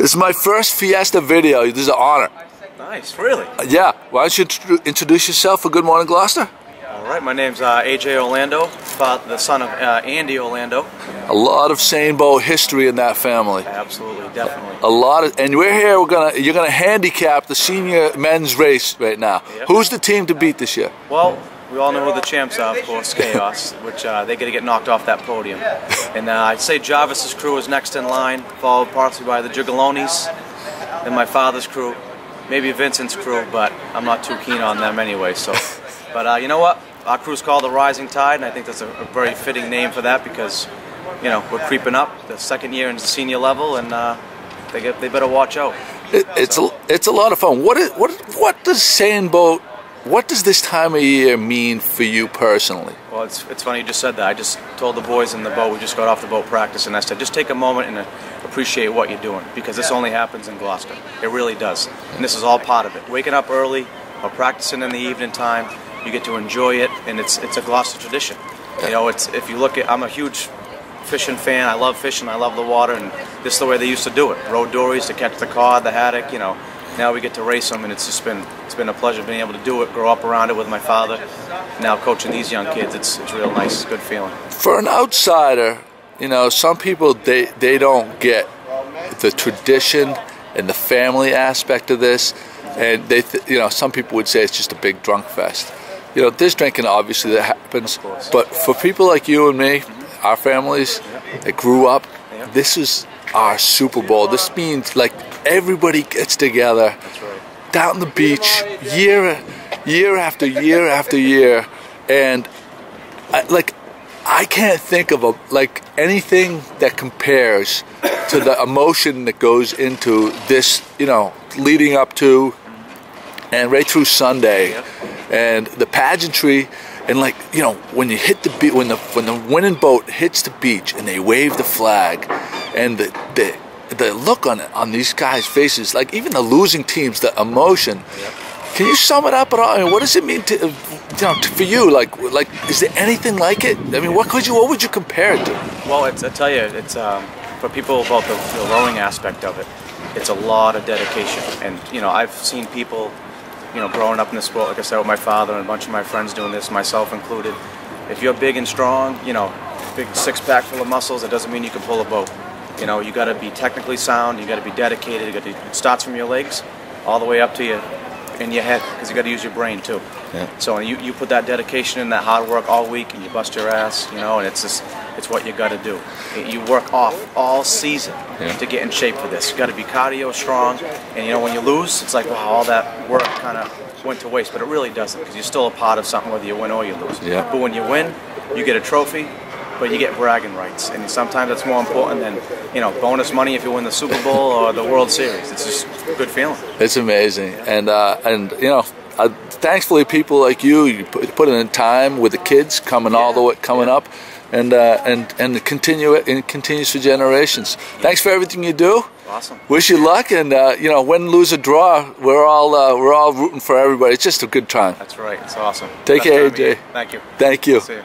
This is my first Fiesta video. This is an honor. Nice, really? Yeah. Why don't you introduce yourself for Good Morning Gloucester? All right, my name's AJ Orlando, the son of Andy Orlando. A lot of Seine boat history in that family. Absolutely, definitely. A lot of, and we're here. You're gonna handicap the senior men's race right now. Yep. Who's the team to beat this year? Well, we all know who the champs are, of course, Chaos, which they got to get knocked off that podium. And I'd say Jarvis's crew is next in line, followed partly by the Gigalonis, and my father's crew, maybe Vincent's crew, but I'm not too keen on them anyway. So, but you know what? Our crew's called the Rising Tide, and I think that's a very fitting name for that because, you know, we're creeping up the second year into the senior level, and they better watch out. It's a lot of fun. What does Seine boat? What does this time of year mean for you personally? Well, it's funny you just said that. I just told the boys in the boat, we just got off the boat practice, and I said, just take a moment and appreciate what you're doing, because this only happens in Gloucester. It really does. And this is all part of it. Waking up early or practicing in the evening time, you get to enjoy it, and it's a Gloucester tradition. You know, if you look at, I'm a huge fishing fan. I love fishing, I love the water, and this is the way they used to do it. Road dories to catch the cod, the haddock, you know. Now we get to race them, and it's been a pleasure being able to do it, grow up around it with my father. Now coaching these young kids, it's real nice, good feeling. For an outsider, you know, some people they don't get the tradition and the family aspect of this, and you know, some people would say it's just a big drunk fest. You know, there's drinking obviously that happens, but for people like you and me, our families that grew up, this is our Super Bowl. This means like everybody gets together down the beach year after year after year, and I can't think of anything that compares to the emotion that goes into this, you know, leading up to and right through Sunday, and the pageantry. And like, you know, when you hit the beach, when the winning boat hits the beach and they wave the flag, and the look on these guys' faces, like even the losing teams, the emotion. Can you sum it up at all? I mean, what does it mean to, you know, for you? Like, is there anything like it? I mean, what would you compare it to? Well, I tell you, it's for people about the rowing aspect of it. It's a lot of dedication, and you know, I've seen people, you know, growing up in the sport, like I said, with my father and a bunch of my friends doing this, myself included. If you're big and strong, you know, big six-pack full of muscles, it doesn't mean you can pull a boat. You know, you got to be technically sound, you got to be dedicated. It starts from your legs all the way up to your head, because you got to use your brain too. Yeah. So you put that dedication in, that hard work all week, and you bust your ass, you know, and it's what you got to do. You work off all season to get in shape for this. You got to be cardio strong, and you know, when you lose, it's like, wow, all that work kind of went to waste, but it really doesn't, because you're still a part of something whether you win or you lose. Yeah. But when you win, you get a trophy, but you get bragging rights, and sometimes that's more important than, you know, bonus money if you win the Super Bowl or the World Series. It's just a good feeling. It's amazing, and you know, thankfully people like you put in time with the kids coming all the way up, and it continues for generations. Thanks for everything you do. Awesome. Wish you luck, and you know, win, lose, or draw, we're all rooting for everybody. It's just a good time. That's right. It's awesome. Take care, AJ. Thank you. Thank you. See you.